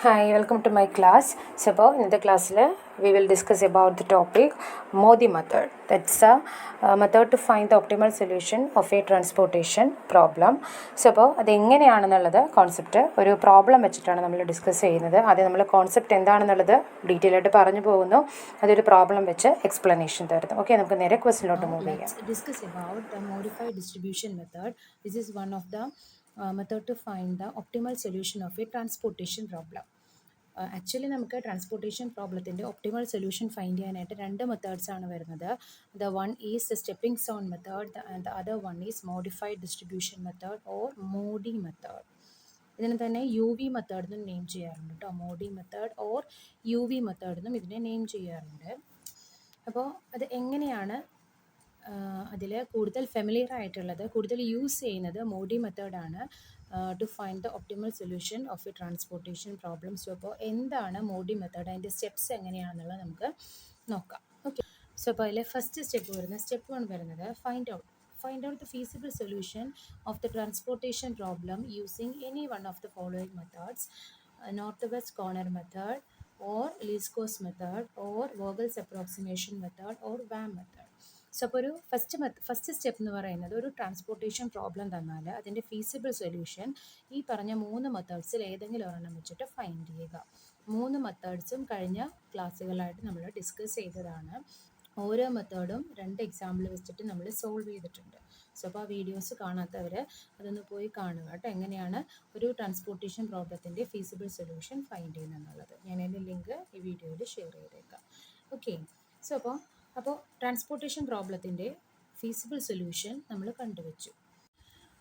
Hi, welcome to my class. So, in the class, we will discuss about the topic Modi method. That's a method to find the optimal solution of a transportation problem. So, അത് എങ്ങനെയാണെന്നുള്ളത് concept ഒരു problem വെച്ചിട്ടാണ് നമ്മൾ discuss ചെയ്യുന്നത്. ആദ്യം നമ്മൾ concept എന്താണെന്നുള്ളത് detail ആയിട്ട് പറഞ്ഞു പോകുന്നു. അതൊരു പ്രോബ്ലം വെച്ച് എക്സ്പ്ലനേഷൻ തരുന്നു. ഓക്കെ, നമുക്ക് നേരെ ക്വസ്റ്റിലോട്ട് മൂവ് ചെയ്യാം. Let's discuss about the modified distribution method. This is one of the method to find the optimal solution of a transportation problem. Actually നമുക്ക് ട്രാൻസ്പോർട്ടേഷൻ പ്രോബ്ലത്തിൻ്റെ ഒപ്റ്റിമൽ സൊല്യൂഷൻ ഫൈൻഡ് ചെയ്യാനായിട്ട് രണ്ട് methods ആണ് വരുന്നത്. The one is the stepping stone method and the other one is modified distribution method or MODI method. ഇതിനെ തന്നെ U V method എന്നും name ചെയ്യാറുണ്ട് കേട്ടോ. MODI method or U V method എന്നും ഇതിനെ നെയിം ചെയ്യാറുണ്ട്. അപ്പോൾ അത് എങ്ങനെയാണ് അതിൽ കൂടുതൽ ഫെമിലിയർ ആയിട്ടുള്ളത്, കൂടുതൽ യൂസ് ചെയ്യുന്നത് മോഡി മെത്തേഡാണ് to find the optimal solution of a transportation problem. So അപ്പോൾ എന്താണ് മോഡി മെത്തേഡ്, അതിൻ്റെ സ്റ്റെപ്സ് എങ്ങനെയാണെന്നുള്ളത് നമുക്ക് നോക്കാം. ഓക്കെ, സോ അപ്പോൾ അതിൽ ഫസ്റ്റ് സ്റ്റെപ്പ് വരുന്നത്, സ്റ്റെപ്പ് 1 വരുന്നത് find out the feasible solution of the transportation problem using any one of the following methods: northwest corner method or least cost method or Vogel's approximation method or VAM method. So അപ്പോൾ ഒരു first step എന്ന് പറയുന്നത്, ഒരു transportation problem തന്നാൽ അതിൻ്റെ feasible solution ഈ പറഞ്ഞ 3 മെത്തേഡ്സിൽ ഏതെങ്കിലും ഒരെണ്ണം വെച്ചിട്ട് ഫൈൻഡ് ചെയ്യുക. 3 മെത്തേഡ്സും കഴിഞ്ഞ ക്ലാസ്സുകളായിട്ട് നമ്മൾ ഡിസ്കസ് ചെയ്തതാണ്. ഓരോ മെത്തേഡും 2 എക്സാമ്പിൾ വെച്ചിട്ട് നമ്മൾ സോൾവ് ചെയ്തിട്ടുണ്ട്. സോ അപ്പോൾ ആ വീഡിയോസ് കാണാത്തവർ അതൊന്ന് പോയി കാണുക കേട്ടോ, എങ്ങനെയാണ് ഒരു ട്രാൻസ്പോർട്ടേഷൻ പ്രോബ്ലത്തിൻ്റെ ഫീസിബിൾ സൊല്യൂഷൻ ഫൈൻഡ് ചെയ്യുന്നതെന്നുള്ളത്. ഞാൻ അതിൻ്റെ ലിങ്ക് ഈ വീഡിയോയിൽ ഷെയർ ചെയ്തേക്കാം. ഓക്കെ, സോ അപ്പോൾ ട്രാൻസ്പോർട്ടേഷൻ പ്രോബ്ലത്തിൻ്റെ ഫീസിബിൾ സൊല്യൂഷൻ നമ്മൾ കണ്ടുവച്ചു.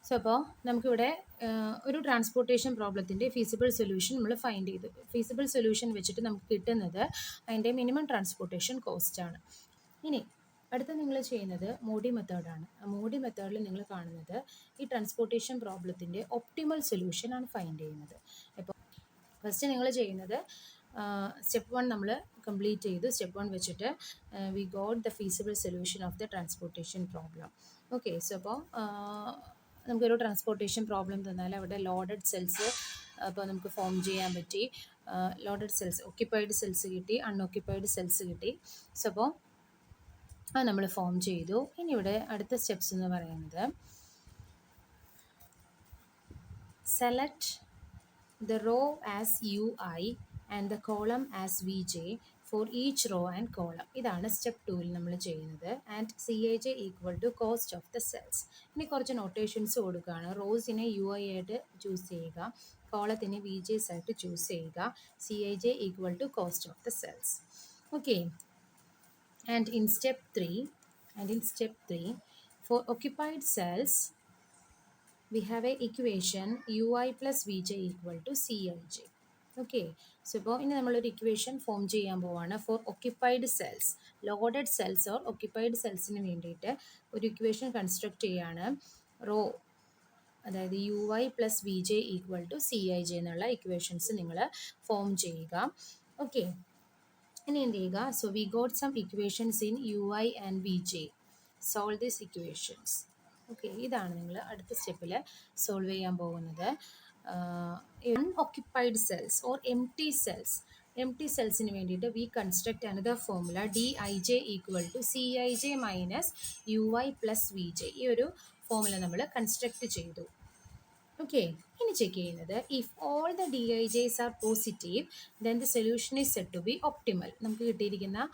സോ അപ്പോൾ നമുക്കിവിടെ ഒരു ട്രാൻസ്പോർട്ടേഷൻ പ്രോബ്ലത്തിൻ്റെ ഫീസിബിൾ സൊല്യൂഷൻ നമ്മൾ ഫൈൻഡ് ചെയ്തു. ഫീസിബിൾ സൊല്യൂഷൻ വെച്ചിട്ട് നമുക്ക് കിട്ടുന്നത് അതിൻ്റെ മിനിമം ട്രാൻസ്പോർട്ടേഷൻ കോസ്റ്റാണ്. ഇനി അടുത്ത നിങ്ങൾ ചെയ്യുന്നത് മോഡി മെത്തേഡാണ്. ആ മോഡി മെത്തേഡിൽ നിങ്ങൾ കാണുന്നത് ഈ ട്രാൻസ്പോർട്ടേഷൻ പ്രോബ്ലത്തിൻ്റെ ഒപ്റ്റിമൽ സൊല്യൂഷനാണ് ഫൈൻഡ് ചെയ്യുന്നത്. ഇപ്പോൾ ഫസ്റ്റ് നിങ്ങൾ ചെയ്യുന്നത് സ്റ്റെപ്പ് 1 നമ്മൾ കംപ്ലീറ്റ് ചെയ്തു. സ്റ്റെപ്പ് 1 വെച്ചിട്ട് we got the feasible solution of the transportation problem. Okay, so അപ്പോൾ നമുക്കൊരു ട്രാൻസ്പോർട്ടേഷൻ പ്രോബ്ലം തന്നാൽ അവിടെ ലോഡഡ് സെൽസ് അപ്പോൾ നമുക്ക് ഫോം ചെയ്യാൻ പറ്റി. ലോഡഡ് സെൽസ്, ഒക്യുപ്പൈഡ് സെൽസ് കിട്ടി, അൺഒക്യുപ്പൈഡ് സെൽസ് കിട്ടി. സോ അപ്പോൾ അത് നമ്മൾ ഫോം ചെയ്തു. ഇനി ഇവിടെ അടുത്ത സ്റ്റെപ്സ് എന്ന് പറയുന്നത്, select the row as ui and the column as vj for each row and column. ഇതാണ് സ്റ്റെപ്പ് 2ൽ നമ്മൾ ചെയ്യുന്നത്. And CIJ equal to cost of the cells. ഇനി കുറച്ച് നൊട്ടേഷൻസ് കൊടുക്കുകയാണ്. റോസിനെ UI ആയിട്ട് ചൂസ് ചെയ്യുക, കോളത്തിനെ VJs ആയിട്ട് ചൂസ് ചെയ്യുക. CIJ equal to cost of the cells. Okay, and in step 3 for occupied cells we have a equation ui plus vj equal to CIJ. Okay, so ഇപ്പോൾ ഇനി നമ്മളൊരു ഇക്വേഷൻ ഫോം ചെയ്യാൻ പോവാണ് for occupied cells. Loaded cells or occupied സെൽസിന് വേണ്ടിയിട്ട് ഒരു equation construct ചെയ്യാണ്. Row, അതായത് UI plus VJ equal to CIJ എന്നുള്ള ഇക്വേഷൻസ് നിങ്ങൾ ഫോം ചെയ്യുക. ഓക്കെ, ഇനി എന്ത് ചെയ്യുക, so we got some equations in UI and VJ. Solve these equations. Okay, ഇതാണ് നിങ്ങൾ അടുത്ത സ്റ്റെപ്പിൽ സോൾവ് ചെയ്യാൻ പോകുന്നത്. Unoccupied cells or empty സെൽസിന് വേണ്ടിയിട്ട് V construct another formula DIJ equal to CIJ minus UI plus VJ. ഈ ഒരു ഫോർമുല നമ്മൾ കൺസ്ട്രക്ട് ചെയ്തു. ഓക്കെ, ഇനി ചെക്ക് ചെയ്യുന്നത്, if all the DIJs are positive then the solution is said to be optimal. നമുക്ക് കിട്ടിയിരിക്കുന്ന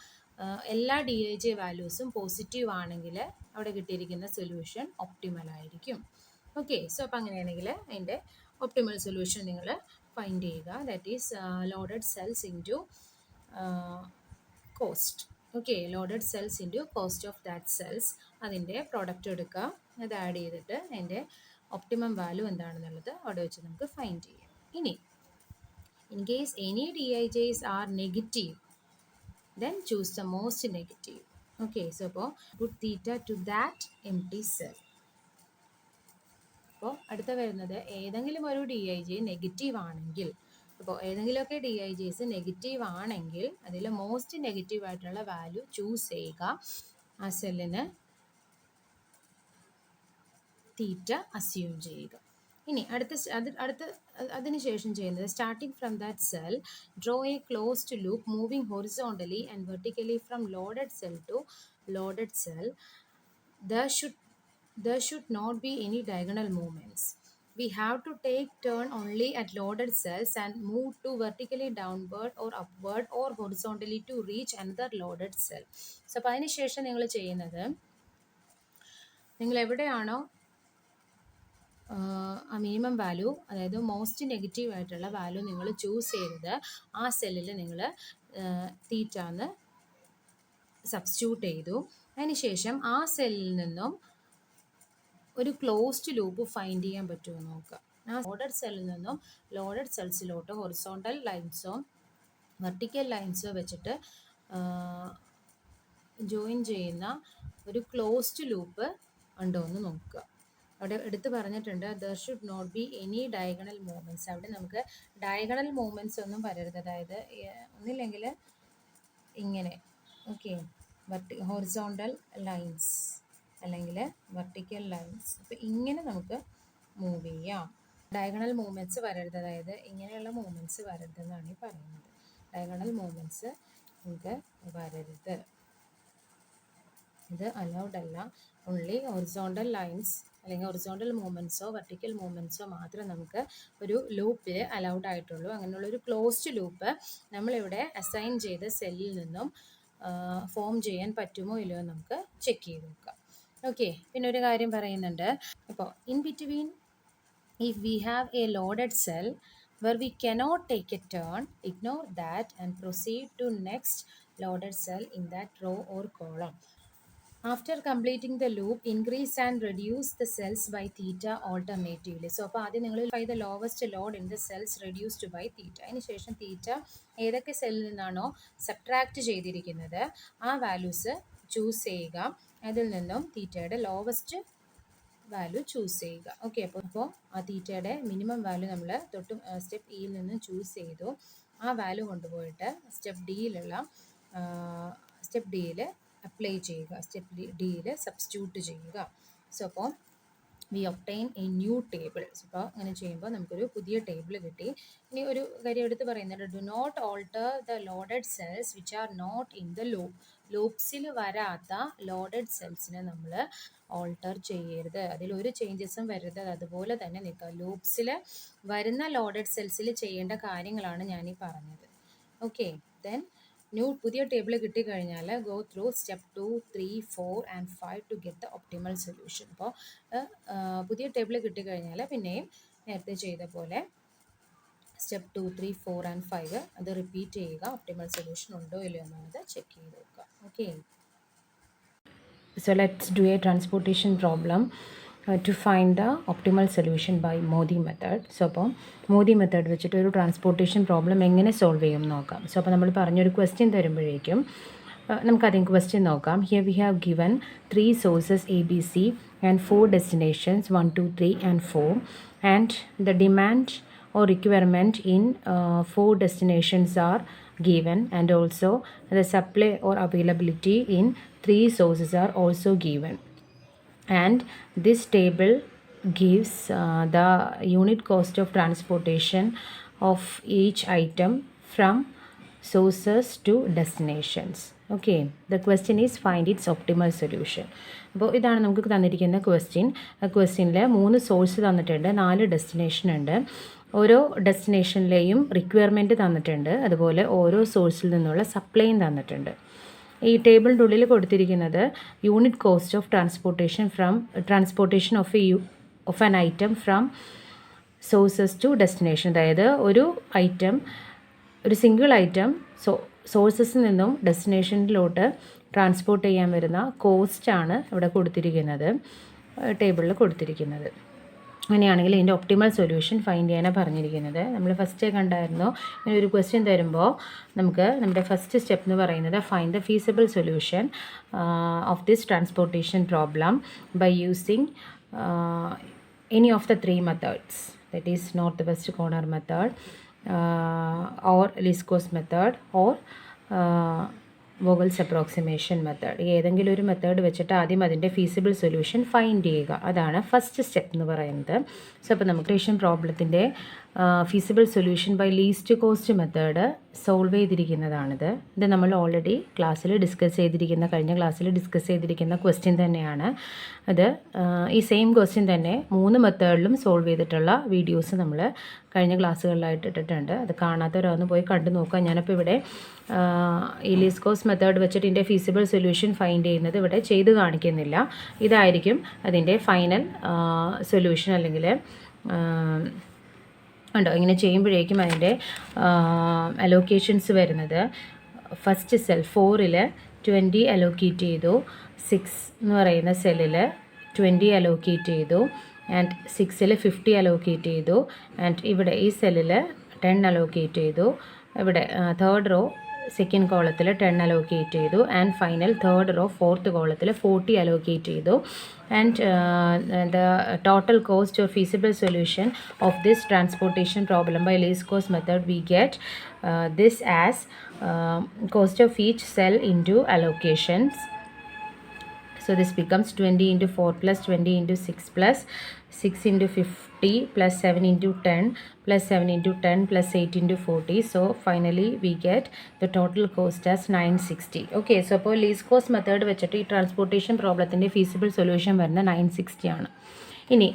എല്ലാ DIJ വാല്യൂസും പോസിറ്റീവ് ആണെങ്കിൽ അവിടെ കിട്ടിയിരിക്കുന്ന സൊല്യൂഷൻ ഒപ്റ്റിമൽ ആയിരിക്കും. ഓക്കെ, സോ അപ്പോൾ അങ്ങനെയാണെങ്കിൽ അതിൻ്റെ ഒപ്റ്റിമൽ സൊല്യൂഷൻ നിങ്ങൾ ഫൈൻഡ് ചെയ്യുക. That is loaded cells into cost. Okay, loaded cells into cost of that cells. അതിൻ്റെ പ്രോഡക്റ്റ് എടുക്കുക, അത് ആഡ് ചെയ്തിട്ട് അതിൻ്റെ ഒപ്റ്റിമം വാല്യൂ എന്താണെന്നുള്ളത് അവിടെ വെച്ച് നമുക്ക് ഫൈൻഡ് ചെയ്യാം. ഇനി in case any DIJs are negative then choose the most negative. Okay, so അപ്പോൾ put theta to that empty cell. അപ്പോൾ അടുത്ത വരുന്നത്, ഏതെങ്കിലും ഒരു DIJ നെഗറ്റീവ് ആണെങ്കിൽ, അപ്പോൾ ഏതെങ്കിലുമൊക്കെ DIJs നെഗറ്റീവ് ആണെങ്കിൽ അതിൽ മോസ്റ്റ് നെഗറ്റീവ് ആയിട്ടുള്ള വാല്യൂ ചൂസ് ചെയ്യുക. ആ സെല്ലിന് തീറ്റ അസ്യൂം ചെയ്യുക. ഇനി അതിന് ശേഷം ചെയ്യുന്നത് starting from that cell draw a closed loop moving horizontally and vertically from loaded cell to loaded cell. There should not be any diagonal movements. We have to take turn only at loaded cells and move to vertically downward or upward or horizontally to reach another loaded cell. So അപ്പോൾ അതിന് ശേഷം നിങ്ങൾ ചെയ്യുന്നത്, നിങ്ങൾ എവിടെയാണോ ആ minimum value, അതായത് most negative ആയിട്ടുള്ള വാല്യൂ നിങ്ങൾ ചൂസ് ചെയ്തത്, ആ സെല്ലിൽ നിങ്ങൾ തീറ്റാന്ന് സബ്സ്റ്റിറ്റ്യൂട്ട് ചെയ്തു. അതിനുശേഷം ആ സെല്ലിൽ നിന്നും ഒരു ക്ലോസ്ഡ് ലൂപ്പ് ഫൈൻഡ് ചെയ്യാൻ പറ്റുമോ നോക്കുക. ആ ലോഡഡ് സെല്ലിൽ നിന്നും ലോഡഡ് സെൽസിലോട്ട് ഹൊറിസോണ്ടൽ ലൈൻസോ വെർട്ടിക്കൽ ലൈൻസോ വെച്ചിട്ട് ജോയിൻ ചെയ്യുന്ന ഒരു ക്ലോസ്ഡ് ലൂപ്പ് ഉണ്ടോ എന്ന് നോക്കുക. അവിടെ എടുത്ത് പറഞ്ഞിട്ടുണ്ട് there should not be any diagonal movements. അവിടെ നമുക്ക് ഡയഗണൽ മൂവ്മെൻറ്റ്സ് ഒന്നും വരരുത്. അതായത് ഒന്നില്ലെങ്കിൽ ഇങ്ങനെ, ഓക്കെ, ഹൊറിസോണ്ടൽ ലൈൻസ് അല്ലെങ്കിൽ വെർട്ടിക്കൽ ലൈൻസ്. അപ്പോൾ ഇങ്ങനെ നമുക്ക് മൂവ് ചെയ്യാം. ഡയഗണൽ മൂവ്മെൻറ്റ്സ് വരരുത്, അതായത് ഇങ്ങനെയുള്ള മൂവ്മെൻറ്റ്സ് വരരുതെന്നാണ് ഈ പറയുന്നത്. ഡയഗണൽ മൂവ്മെൻറ്റ്സ് നമുക്ക് വരരുത്, ഇത് അലൗഡ് അല്ല. ഓൺലി ഹൊറിസോണ്ടൽ ലൈൻസ് അല്ലെങ്കിൽ ഹൊറിസോണ്ടൽ മൂവ്മെൻറ്റ്സോ വെർട്ടിക്കൽ മൂവ്മെൻറ്റ്സോ മാത്രമേ നമുക്ക് ഒരു ലൂപ്പിൽ അലൗഡ് ആയിട്ടുള്ളൂ. അങ്ങനെയുള്ളൊരു ക്ലോസ്ഡ് ലൂപ്പ് നമ്മളിവിടെ അസൈൻ ചെയ്ത സെല്ലിൽ നിന്നും ഫോം ചെയ്യാൻ പറ്റുമോ ഇല്ലയോ നമുക്ക് ചെക്ക് ചെയ്ത് നോക്കാം. ഓക്കെ, പിന്നെ ഒരു കാര്യം പറയുന്നുണ്ട്. അപ്പോൾ in between if we have a loaded cell where we cannot take a turn, ignore that and proceed to next loaded cell in that row or column. After completing the loop, increase and reduce the cells by theta alternatively. So അപ്പോൾ ആദ്യം നിങ്ങൾ by the lowest load in the cells reduced by theta. അതിന് ശേഷം തീറ്റ ഏതൊക്കെ സെല്ലിൽ നിന്നാണോ subtract ചെയ്തിരിക്കുന്നത് ആ വാല്യൂസ് ചൂസ് ചെയ്യുക. അതിൽ നിന്നും തീറ്റയുടെ ലോവസ്റ്റ് വാല്യൂ ചൂസ് ചെയ്യുക. ഓക്കെ, അപ്പോൾ ആ തീറ്റയുടെ മിനിമം വാല്യൂ നമ്മൾ സ്റ്റെപ്പ് ഇയിൽ നിന്ന് ചൂസ് ചെയ്തു. ആ വാല്യൂ കൊണ്ടുപോയിട്ട് സ്റ്റെപ്പ് ഡിയിൽ അപ്ലൈ ചെയ്യുക, സ്റ്റെപ്പ് ഡിയിൽ സബ്സ്റ്റിറ്റ്യൂട്ട് ചെയ്യുക. സോ അപ്പോൾ we obtain a new table. അപ്പോൾ അങ്ങനെ ചെയ്യുമ്പോൾ നമുക്കൊരു പുതിയ ടേബിൾ കിട്ടി. ഇനി ഒരു കാര്യം എടുത്ത് പറയുന്നുണ്ട്, do not alter the loaded cells which are not in the loop. ലൂപ്സിൽ വരാത്ത ലോഡഡ് സെൽസിനെ നമ്മൾ ഓൾട്ടർ ചെയ്യരുത്, അതിലൊരു ചേഞ്ചസും വരരുത്, അതുപോലെ തന്നെ നിൽക്കുക. ലൂപ്സിൽ വരുന്ന ലോഡഡ് സെൽസിൽ ചെയ്യേണ്ട കാര്യങ്ങളാണ് ഞാനീ പറഞ്ഞത്. ഓക്കെ, ദെൻ പുതിയ ടേബിൾ കിട്ടിക്കഴിഞ്ഞാൽ go through step 2, 3, 4 and 5 to get the optimal solution. അപ്പോൾ പുതിയ ടേബിൾ കിട്ടിക്കഴിഞ്ഞാൽ പിന്നെയും നേരത്തെ ചെയ്ത പോലെ സ്റ്റെപ്പ് 2, 3, 4 and 5 അത് റിപ്പീറ്റ് ചെയ്യുക. ഒപ്റ്റിമൽ സൊല്യൂഷൻ ഉണ്ടോ ഇല്ലയോ എന്നുള്ളത് ചെക്ക് ചെയ്ത് നോക്കുക. Okay, so let's do a transportation problem to find the optimal solution by Modi method. So അപ്പോൾ മോദി മെത്തേഡ് വെച്ചിട്ട് ഒരു ട്രാൻസ്പോർട്ടേഷൻ പ്രോബ്ലം എങ്ങനെ സോൾവ് ചെയ്യും നോക്കാം. സോ അപ്പോൾ നമ്മൾ പറഞ്ഞൊരു ക്വസ്റ്റ്യൻ തരുമ്പോഴേക്കും നമുക്കതിന് ക്വസ്റ്റ്യൻ നോക്കാം. Here we have given 3 sources ABC and 4 destinations 1, 2, 3 and 4 and the demand or requirement in 4 destinations are given and also the supply or availability in 3 sources are also given. And this table gives the unit cost of transportation of each item from sources to destinations. Okay, the question is find its optimal solution. അപ്പോൾ ഇതാണ് നമുക്ക് തന്നിരിക്കുന്ന question. ക്വസ്റ്റ്യനിൽ 3 source തന്നിട്ടുണ്ട്, 4 destination ഉണ്ട്. ഓരോ ഡെസ്റ്റിനേഷനിലെയും requirement തന്നിട്ടുണ്ട്, അതുപോലെ ഓരോ സോഴ്സിൽ നിന്നുള്ള സപ്ലൈയും തന്നിട്ടുണ്ട്. ഈ ടേബിളിൻ്റെ ഉള്ളിൽ കൊടുത്തിരിക്കുന്നത് unit cost of transportation of an item from sources to destination. അതായത് ഒരു സിംഗിൾ ഐറ്റം സോഴ്സസിൽ നിന്നും ഡെസ്റ്റിനേഷനിലോട്ട് ട്രാൻസ്പോർട്ട് ചെയ്യാൻ വരുന്ന കോസ്റ്റാണ് ഇവിടെ കൊടുത്തിരിക്കുന്നത്, ടേബിളിൽ കൊടുത്തിരിക്കുന്നത്. അങ്ങനെയാണെങ്കിൽ ഇതിൻ്റെ ഒപ്റ്റിമൽ സൊല്യൂഷൻ ഫൈൻഡ് ചെയ്യാനാണ് പറഞ്ഞിരിക്കുന്നത്. നമ്മൾ ഫസ്റ്റ് കണ്ടായിരുന്നു, ഇങ്ങനെ ഒരു ക്വസ്റ്റ്യൻ തരുമ്പോൾ നമുക്ക് നമ്മുടെ ഫസ്റ്റ് സ്റ്റെപ്പ് എന്ന് പറയുന്നത് find the feasible solution of this transportation problem by using any of the 3 methods, that is north west corner method or least cost method or Vogel's approximation method. ഏതെങ്കിലും ഒരു method വെച്ചിട്ട് ആദ്യം അതിൻ്റെ feasible solution find ചെയ്യുക. അതാണ് first step എന്ന് പറയുന്നത്. So അപ്പോൾ നമുക്ക് ഇക്വേഷൻ പ്രോബ്ലത്തിൻ്റെ feasible solution by least cost method solve ചെയ്തിരിക്കുന്നതാണിത്. ഇത് നമ്മൾ ഓൾറെഡി ക്ലാസ്സിൽ ഡിസ്കസ് ചെയ്തിരിക്കുന്ന, കഴിഞ്ഞ ക്ലാസ്സിൽ ഡിസ്കസ് ചെയ്തിരിക്കുന്ന ക്വസ്റ്റ്യൻ തന്നെയാണ്. അത് ഈ സെയിം ക്വസ്റ്റ്യൻ തന്നെ 3 മെത്തേഡിലും സോൾവ് ചെയ്തിട്ടുള്ള വീഡിയോസ് നമ്മൾ കഴിഞ്ഞ ക്ലാസ്സുകളിലായിട്ട് ഇട്ടിട്ടുണ്ട്. അത് കാണാത്തവരൊന്ന് പോയി കണ്ടു നോക്കുക. ഞാനിപ്പോൾ ഇവിടെ ഈ ലീസ്റ്റ് കോസ്റ്റ് മെത്തേഡ് വെച്ചിട്ട് ഇതിൻ്റെ ഫീസിബിൾ സൊല്യൂഷൻ ഫൈൻഡ് ചെയ്യുന്നത് ഇവിടെ ചെയ്ത് കാണിക്കുന്നില്ല. ഇതായിരിക്കും അതിൻ്റെ ഫൈനൽ സൊല്യൂഷൻ. അല്ലെങ്കിൽ ഉണ്ടോ, ഇങ്ങനെ ചെയ്യുമ്പോഴേക്കും അതിൻ്റെ അലോക്കേഷൻസ് വരുന്നത് ഫസ്റ്റ് സെൽ 4ൽ 20 അലോക്കേറ്റ് ചെയ്തു, 6 എന്ന് പറയുന്ന സെല്ലിൽ 20 അലോക്കേറ്റ് ചെയ്തു, ആൻഡ് 6ൽ 50 അലോക്കേറ്റ് ചെയ്തു, ആൻഡ് ഇവിടെ ഈ സെല്ലിൽ 10 അലോക്കേറ്റ് ചെയ്തു, ഇവിടെ തേർഡ് റോ സെക്കൻഡ് കോളത്തിൽ 10 അലോക്കേറ്റ് ചെയ്തു, and final third row fourth കോളത്തിൽ 40 അലോക്കേറ്റ് ചെയ്തു. And the total cost or feasible solution of this transportation problem by least cost method, we get this as cost of each cell into allocations. So this becomes 20 into 4 plus 20 into 6 plus 6 into 50 plus 7 into 10 plus 7 into 10 plus 8 into 40. So finally we get the total cost as 960. Okay, so അപ്പോൾ least cost method വെച്ചിട്ട് ഈ transportation പ്രോബ്ലത്തിൻ്റെ feasible solution വരുന്ന 960 ആണ്. ഇനി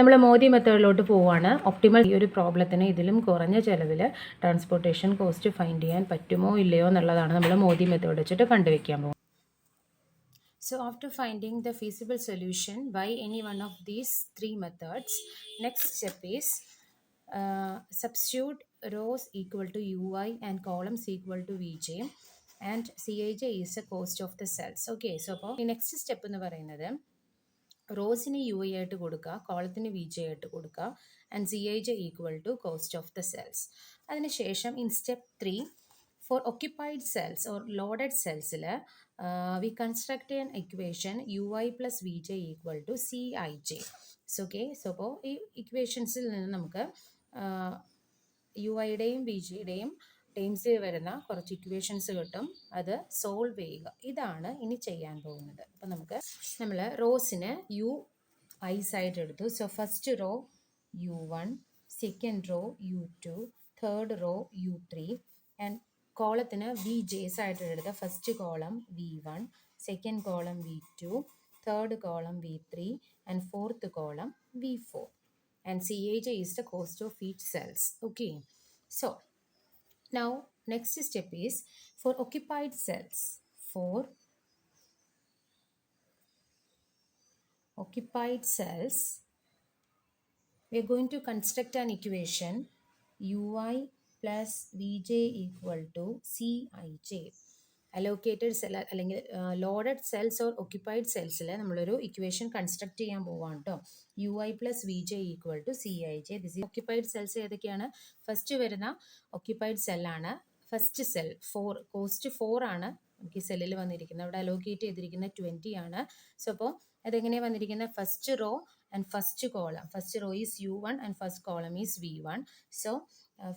നമ്മൾ മോദി മെത്തേഡിലോട്ട് പോവുകയാണ്. Optimal ഈ ഒരു പ്രോബ്ലത്തിന് ഇതിലും കുറഞ്ഞ ചിലവിൽ ട്രാൻസ്പോർട്ടേഷൻ കോസ്റ്റ് ഫൈൻഡ് ചെയ്യാൻ പറ്റുമോ ഇല്ലയോ എന്നുള്ളതാണ് നമ്മൾ മോദി മെത്തേഡ് വെച്ചിട്ട് കണ്ടുവയ്ക്കാൻ പോകുന്നത്. So after finding the feasible solution by any one of these 3 methods, next step is substitute rows equal to ui and columns equal to vj, and cij is the cost of the cells. Okay, so അപ്പോൾ ഈ next step എന്ന് പറയുന്നത് റോസിന് U I ആയിട്ട് കൊടുക്കുക, കോളത്തിന് V J ആയിട്ട് കൊടുക്കുക, and C I J equal to cost of the cells. അതിനുശേഷം in step 3 for occupied cells or loaded സെൽസിൽ we construct an equation ui plus vj equal to cij. So okay, so അപ്പോൾ ഈ ഇക്വേഷൻസിൽ നിന്ന് നമുക്ക് U ഐയുടെയും V ജിയുടെയും ടേംസിൽ വരുന്ന കുറച്ച് equations കിട്ടും. അത് സോൾവ് ചെയ്യുക. ഇതാണ് ഇനി ചെയ്യാൻ പോകുന്നത്. അപ്പോൾ നമ്മൾ റോസിന് യു ഐ സൈഡ് എടുത്തു. So first row u1, second row u2, third row u3, and കോളത്തിന് വി ജെ സൈഡ് എടുത്ത first column v1, second column v2, third column v3, and fourth column v4. And Cij is the cost of each cells. Okay, so now next step is for occupied cells. For occupied cells, we are going to construct an equation ui plus vj equal to cij. Allocated cell അല്ലെങ്കിൽ loaded cells or occupied സെൽസിൽ നമ്മളൊരു equation construct ചെയ്യാൻ പോവാണ് കേട്ടോ. U I plus V J equal to C I J. This ഈ occupied cells ഏതൊക്കെയാണ്? First വരുന്ന occupied സെല്ലാണ് ഫസ്റ്റ് സെൽ 4, കോസ്റ്റ് 4 ആണ് നമുക്ക് ഈ സെല്ലിൽ വന്നിരിക്കുന്നത്. അവിടെ അലോക്കേറ്റ് ചെയ്തിരിക്കുന്ന 20 ആണ്. സോ അപ്പോൾ അതെങ്ങനെയാണ് വന്നിരിക്കുന്നത്? First row and first column. First row is u1 and first column is v1. So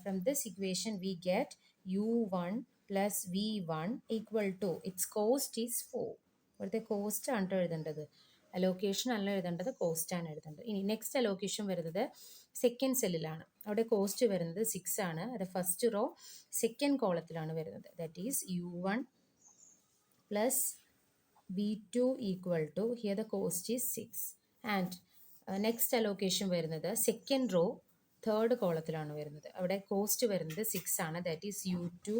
from this equation we get u1 plus v1 equal to its cost is 4. ഇവിടുത്തെ കോസ്റ്റ് ആണ് എഴുതേണ്ടത്, allocation അല്ല എഴുതേണ്ടത്, cost ആണ് എഴുതേണ്ടത്. ഇനി next allocation വരുന്നത് second സെല്ലിലാണ്. അവിടെ കോസ്റ്റ് വരുന്നത് 6 ആണ്. അത് ഫസ്റ്റ് റോ സെക്കൻഡ് കോളത്തിലാണ് വരുന്നത്. That is u1 plus v2 equal to here the cost is 6. And next allocation വരുന്നത് സെക്കൻഡ് റോ തേർഡ് കോളത്തിലാണ് വരുന്നത്. അവിടെ കോസ്റ്റ് വരുന്നത് 6 ആണ്. That is u2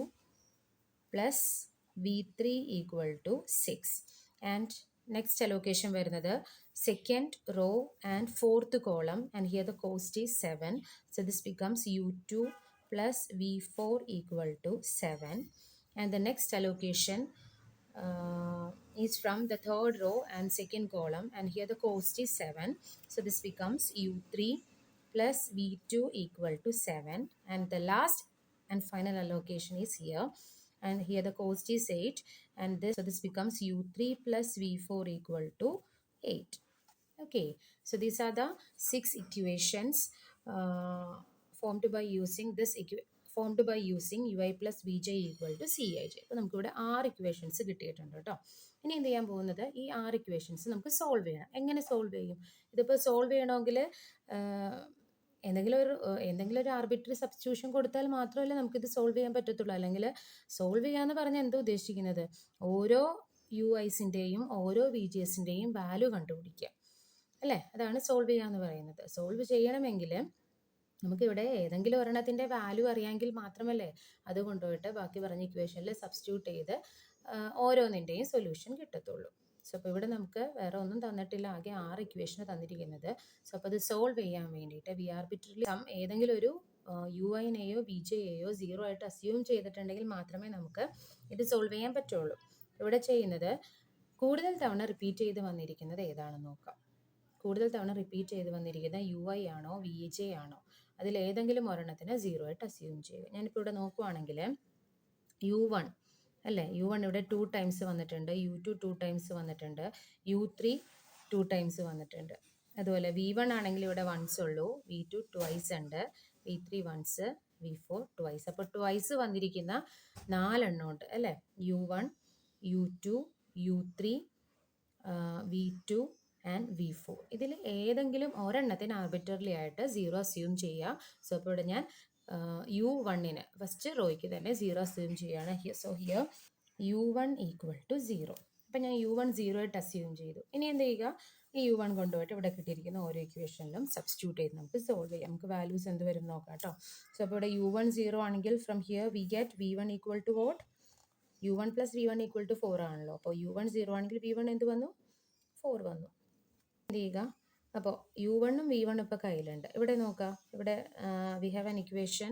plus v3 equal to 6. And next allocation വരുന്നത് second row and fourth column, and here the cost is 7. So this becomes u2 plus v4 equal to 7. And the next allocation is from the third row and second column, and here the cost is 7. So this becomes u3 plus v2 equal to 7. And the last and final allocation is here, and here the cost is 8, and this becomes u3 plus v4 equal to 8. Okay, so these are the 6 equations formed by using this formed by using ui plus V J equal to C I J. അപ്പോൾ നമുക്കിവിടെ 6 equations കിട്ടിയിട്ടുണ്ട് കേട്ടോ. ഇനി എന്ത് ചെയ്യാൻ പോകുന്നത്, ഈ 6 equations നമുക്ക് സോൾവ് ചെയ്യണം. എങ്ങനെ സോൾവ് ചെയ്യും? ഇതിപ്പോൾ സോൾവ് ചെയ്യണമെങ്കിൽ എന്തെങ്കിലും ഒരു ആർബിട്രറി സബ്സ്റ്റിറ്റ്യൂഷൻ കൊടുത്താൽ മാത്രമല്ല നമുക്കിത് സോൾവ് ചെയ്യാൻ പറ്റത്തുള്ളൂ. അല്ലെങ്കിൽ സോൾവ് ചെയ്യാന്ന് പറഞ്ഞാൽ എന്താ ഉദ്ദേശിക്കുന്നത്, ഓരോ യു ഐസിൻ്റെയും ഓരോ വി ജി എസിൻ്റെയും വാല്യൂ കണ്ടുപിടിക്കുക അല്ലേ, അതാണ് സോൾവ് ചെയ്യുക എന്ന് പറയുന്നത്. സോൾവ് ചെയ്യണമെങ്കിൽ നമുക്കിവിടെ ഏതെങ്കിലും ഒരെണ്ണത്തിൻ്റെ വാല്യൂ അറിയാമെങ്കിൽ മാത്രമല്ലേ അത് കൊണ്ടുപോയിട്ട് ബാക്കി പറഞ്ഞ ഇക്വേഷനിൽ സബ്സ്റ്റിറ്റ്യൂട്ട് ചെയ്ത് ഓരോന്നിൻ്റെയും സൊല്യൂഷൻ കിട്ടത്തുള്ളൂ. സോ അപ്പോൾ ഇവിടെ നമുക്ക് വേറെ ഒന്നും തന്നിട്ടില്ല, ആകെ 6 ഇക്വേഷൻ തന്നിരിക്കുന്നത്. സോ അപ്പോൾ അത് സോൾവ് ചെയ്യാൻ വേണ്ടിയിട്ട് വി ആർബിട്രറി ഏതെങ്കിലും ഒരു യു ഐനെയോ വി ജെയെയോ 0 ആയിട്ട് അസ്യൂം ചെയ്തിട്ടുണ്ടെങ്കിൽ മാത്രമേ നമുക്ക് ഇത് സോൾവ് ചെയ്യാൻ പറ്റുള്ളൂ. ഇവിടെ ചെയ്യുന്നത് കൂടുതൽ തവണ റിപ്പീറ്റ് ചെയ്ത് വന്നിരിക്കുന്നത് ഏതാണെന്ന് നോക്കാം. കൂടുതൽ തവണ റിപ്പീറ്റ് ചെയ്ത് വന്നിരിക്കുന്ന യു ഐ ആണോ വി ജെ ആണോ, അതിൽ ഏതെങ്കിലും ഒരെണ്ണത്തിന് 0 ആയിട്ട് അസ്യൂം ചെയ്യുക. ഞാനിപ്പോൾ ഇവിടെ നോക്കുവാണെങ്കിൽ u1 അല്ലേ, u1 ഇവിടെ 2 ടൈംസ് വന്നിട്ടുണ്ട്, u2 2 ടൈംസ് വന്നിട്ടുണ്ട്, u3 2 ടൈംസ് വന്നിട്ടുണ്ട്. അതുപോലെ v1 ആണെങ്കിൽ ഇവിടെ വൺസ് ഉള്ളൂ, v2 ട്വൈസ് ഉണ്ട്, v3 വൺസ്, v4 ട്വൈസ്. അപ്പോൾ ട്വൈസ് വന്നിരിക്കുന്ന 4 എണ്ണം ഉണ്ട് അല്ലേ, u1 u2 u3 v2 and v4. ഇതിൽ ഏതെങ്കിലും ഒരെണ്ണത്തിന് ആർബിട്രറി ആയിട്ട് 0 അസ്യൂം ചെയ്യുക. സോ അപ്പോൾ ഇവിടെ ഞാൻ u1ന് ഫസ്റ്റ് റോയ്ക്ക് തന്നെ 0 അസ്യൂം ചെയ്യുകയാണ്. So here u1 equal to 0. അപ്പം ഞാൻ u1 0 ആയിട്ട് അസ്യൂം ചെയ്തു. ഇനി എന്ത് ചെയ്യുക, ഈ u1 കൊണ്ടുപോയിട്ട് ഇവിടെ കിട്ടിയിരിക്കുന്ന ഓരോ ഇക്വേഷനിലും സബ്സ്റ്റിറ്റ്യൂട്ട് ചെയ്ത് നമുക്ക് സോൾവ് ചെയ്യാം. നമുക്ക് വാല്യൂസ് എന്ത് വരും നോക്കാം കേട്ടോ. സോ അപ്പോൾ ഇവിടെ u1 0 ആണെങ്കിൽ from here we get v1 equal to what, u1 plus v1 equal to 4 ആണല്ലോ. അപ്പോൾ u1 0 ആണെങ്കിൽ v1 എന്ത് വന്നു, 4 വന്നു. എന്ത് ചെയ്യുക, അപ്പോൾ u1ഉം v1 ഇപ്പോൾ കയ്യിലുണ്ട്. ഇവിടെ നോക്കാം, ഇവിടെ we have an equation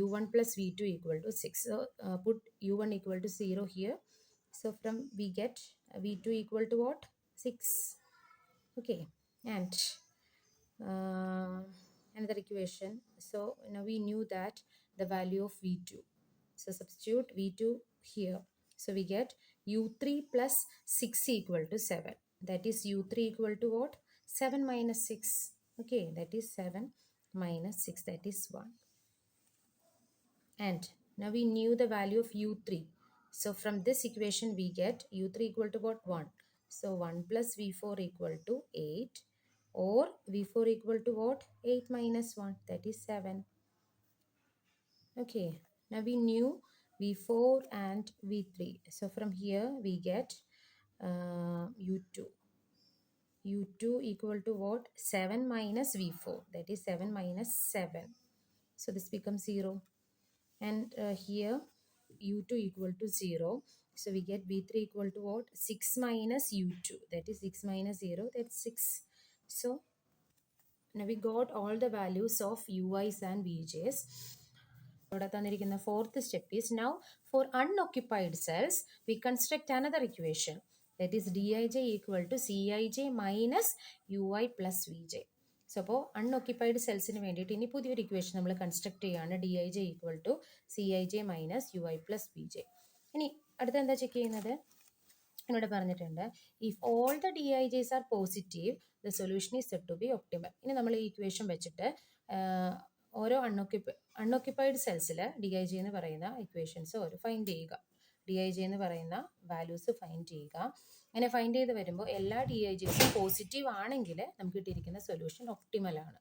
u1 plus v2 equal to 6. So put u1 equal to 0 here. So from we get v2 equal to what, 6. Okay, and another equation. So now we knew that the value of v2. So substitute v2 here. So we get u3 plus 6 equal to 7. That is u3 equal to what, 7 minus 6. Okay, that is 7 minus 6, that is 1. And now we knew the value of u3. So from this equation we get u3 equal to what, 1. So 1 plus v4 equal to 8, or v4 equal to what, 8 minus 1, that is 7. Okay, now we knew v4 and v3. So from here we get u2 equal to what, 7 minus v4, that is 7 minus 7. So this becomes 0. And here u2 equal to 0. So we get v3 equal to what, 6 minus u2, that is 6 minus 0, that's 6. So now we got all the values of ui's and vj's. ഇവിടെ തന്നിരിക്കുന്ന fourth step is, now for unoccupied cells we construct another equation, that is dij equal to cij minus ui plus vj. So അപ്പോൾ unoccupied സെൽസിന് വേണ്ടിയിട്ട് ഇനി പുതിയൊരു equation നമ്മൾ construct ചെയ്യുകയാണ്, D I J equal to C I J minus U I plus B J. ഇനി അടുത്ത എന്താ ചെക്ക് ചെയ്യുന്നത്, ഇവിടെ പറഞ്ഞിട്ടുണ്ട് if all the D I J's are positive the solution is said to be optimal. ഇനി നമ്മൾ ഈ ഇക്വേഷൻ വെച്ചിട്ട് ഓരോ അൺഒക്യുപ്പൈഡ് സെൽസിൽ ഡി ഐ ജെ എന്ന് പറയുന്ന ഇക്വേഷൻസ് ഓരോ ഫൈൻഡ് ചെയ്യുക, ഡി ഐ ജെ എന്ന് പറയുന്ന വാല്യൂസ് ഫൈൻഡ് ചെയ്യുക. അങ്ങനെ ഫൈൻഡ് ചെയ്ത് വരുമ്പോൾ എല്ലാ ഡി ഐ ജിസും പോസിറ്റീവ് ആണെങ്കിൽ നമുക്ക് കിട്ടിയിരിക്കുന്ന സൊല്യൂഷൻ ഒപ്റ്റിമൽ ആണ്.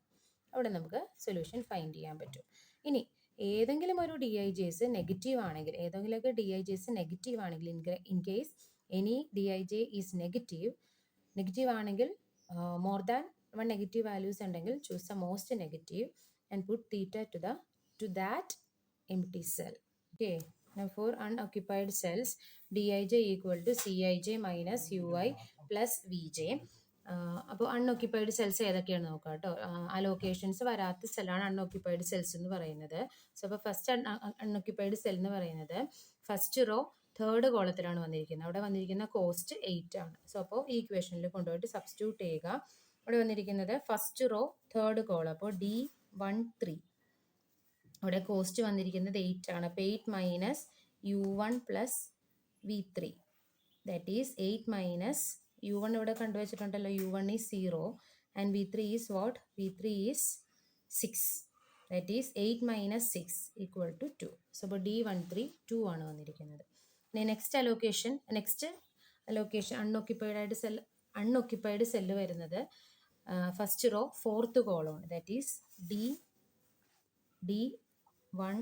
അവിടെ നമുക്ക് സൊല്യൂഷൻ ഫൈൻഡ് ചെയ്യാൻ പറ്റും. ഇനി ഏതെങ്കിലും ഒരു ഡി ഐ ജെസ് നെഗറ്റീവ് ആണെങ്കിൽ, ഏതെങ്കിലുമൊക്കെ ഡി ഐ ജെസ് നെഗറ്റീവ് ആണെങ്കിൽ, in case any D I J is negative ആണെങ്കിൽ മോർ ദാൻ 1 നെഗറ്റീവ് വാല്യൂസ് ഉണ്ടെങ്കിൽ choose the most negative and put theta two that empty cell. Okay, now for unoccupied cells dij equal to cij minus ui plus vj. അപ്പോൾ unoccupied cells ഏതൊക്കെയാണ് നോക്കാം കേട്ടോ. Allocations വരാത്ത സെല്ലാണ് unoccupied cells എന്ന് പറയുന്നത്. So അപ്പോൾ first unoccupied cell എന്ന് പറയുന്നത് ഫസ്റ്റ് റോ 3rd കോളത്തിലാണ് വന്നിരിക്കുന്നത്. അവിടെ വന്നിരിക്കുന്ന കോസ്റ്റ് 8 ആണ്. സോ അപ്പോൾ ഈ ഇക്വേഷനിൽ കൊണ്ടുപോയിട്ട് സബ്സ്റ്റിറ്റ്യൂട്ട് ചെയ്യുക. അവിടെ വന്നിരിക്കുന്നത് ഫസ്റ്റ് റോ 3rd കോളം, അപ്പോൾ D13. അവിടെ കോസ്റ്റ് വന്നിരിക്കുന്നത് 8 ആണ്. അപ്പോൾ 8 minus u1 plus v3, that is 8 minus u1 ഇവിടെ കണ്ടുവച്ചിട്ടുണ്ടല്ലോ, u1 is 0 and v3 is what, v3 is 6, that is 8 minus 6 equal to 2. So അപ്പോൾ D13 2 ആണ് വന്നിരിക്കുന്നത്. ഇനി നെക്സ്റ്റ് അലോക്കേഷൻ അൺഒക്യുപ്പൈഡ് സെല്ല് വരുന്നത് first row fourth column that is D14.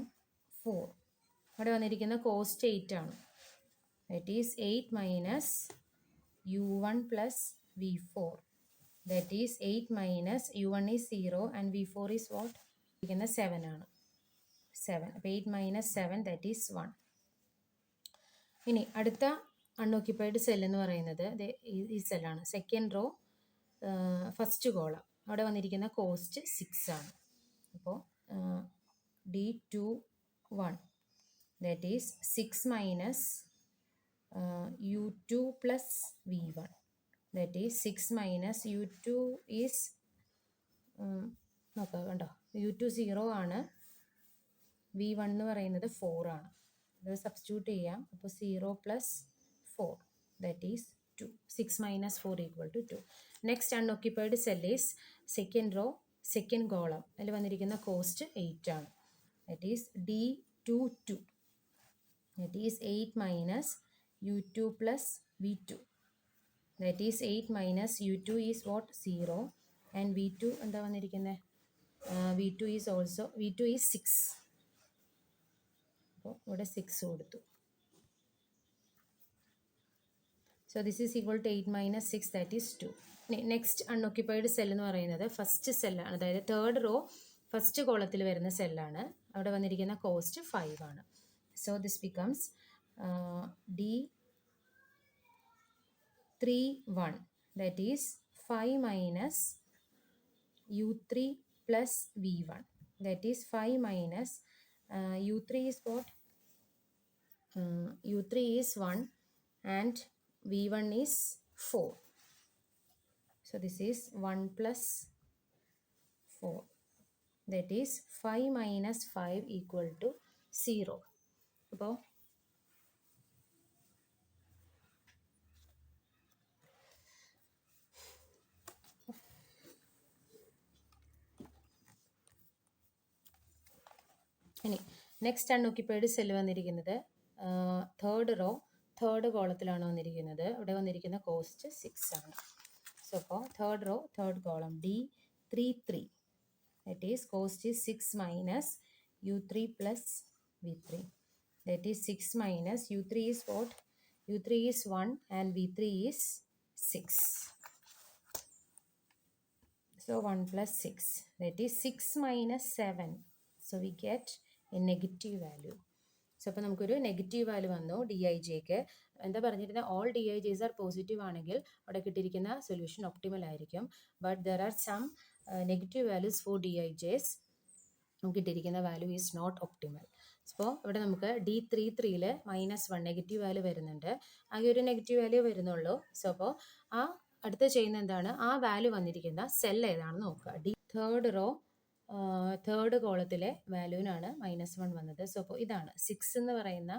അവിടെ വന്നിരിക്കുന്ന cost 8 ആണ്. That is 8 minus U1 plus V4. That is 8 minus U1 is 0 and V4 is what? 7 ആണ്. 7. അപ്പോൾ 8 മൈനസ് 7 ദാറ്റ് ഈസ് 1. ഇനി അടുത്ത അൺഓക്യുപ്പൈഡ് സെൽ എന്ന് പറയുന്നത് ഈ സെല്ലാണ്. സെക്കൻഡ് റോ ഫസ്റ്റ് കോളം അവിടെ വന്നിരിക്കുന്ന കോസ്റ്റ് 6 ആണ്. അപ്പോൾ D21 that is 6 minus U2 plus V1. That is 6 minus U2 is നോക്കാം കണ്ടോ, U2 0 ആണ്, V1 എന്ന് പറയുന്നത് 4 ആണ്. ഇത് സബ്സ്റ്റിറ്റ്യൂട്ട് ചെയ്യാം. അപ്പോൾ 0 plus 4 that is 2. 6 minus 4 equal to 2. Next unoccupied cell is second row second column. അതിൽ വന്നിരിക്കുന്ന കോസ്റ്റ് 8 ആണ്. That is D22. That is 8 minus U2 plus V2. That is 8 minus U2 is what? 0 and V2 എന്താ വന്നിരിക്കുന്നത്? V2 is 6. അപ്പോൾ ഇവിടെ 6 കൊടുത്തു. So this is equal to 8 minus 6 that is 2. Next unoccupied cell എന്ന് പറയുന്നത് first സെല്ലാണ്, അതായത് third row first കോളത്തിൽ വരുന്ന സെല്ലാണ്. അവിടെ വന്നിരിക്കുന്ന കോസ്റ്റ് 5 ആണ്. So this becomes D31 that is 5 minus U3 plus V1. That is 5 minus U3 is what? U3 is 1 and V1 is 4. So this is 1 plus 4. That is 5 minus 5 equal to 0. അപ്പോൾ ഇനി next അൺഓക്യുപ്പൈഡ് cell വന്നിരിക്കുന്നത് third row third കോളത്തിലാണ് വന്നിരിക്കുന്നത്. അവിടെ വന്നിരിക്കുന്ന cost 6 ആണ്. So അപ്പോൾ third row third column D33 that is cost is 6 minus U3 plus V3. That is 6 minus U3 is what? U3 is 1 and V3 is 6. So 1 plus 6 that is 6 minus 7. So we get a negative value. So അപ്പോൾ നമുക്കൊരു negative value വന്നു DIJക്ക്. എന്താ പറഞ്ഞിരുന്നത്? All DIJs are positive ആണെങ്കിൽ അവിടെ കിട്ടിയിരിക്കുന്ന solution optimal ആയിരിക്കും. But there are some negative values for DIJs. നമുക്ക് കിട്ടിയിരിക്കുന്ന വാല്യൂ ഈസ് നോട്ട് ഒപ്റ്റിമൽ. അപ്പോൾ ഇവിടെ നമുക്ക് D33 -1 നെഗറ്റീവ് വാല്യൂ വരുന്നുണ്ട്. ആകെ ഒരു നെഗറ്റീവ് വാല്യൂ വരുന്നുള്ളൂ. സോ അപ്പോൾ ആ അടുത്ത ചെയ്യുന്ന എന്താണ്? ആ വാല്യൂ വന്നിരിക്കുന്ന സെൽ ഏതാണെന്ന് നോക്കുക. തേർഡ് റോ തേർഡ് കോളത്തിലെ വാല്യൂവിനാണ് -1 വന്നത്. സോ അപ്പോൾ ഇതാണ് 6 എന്ന് പറയുന്ന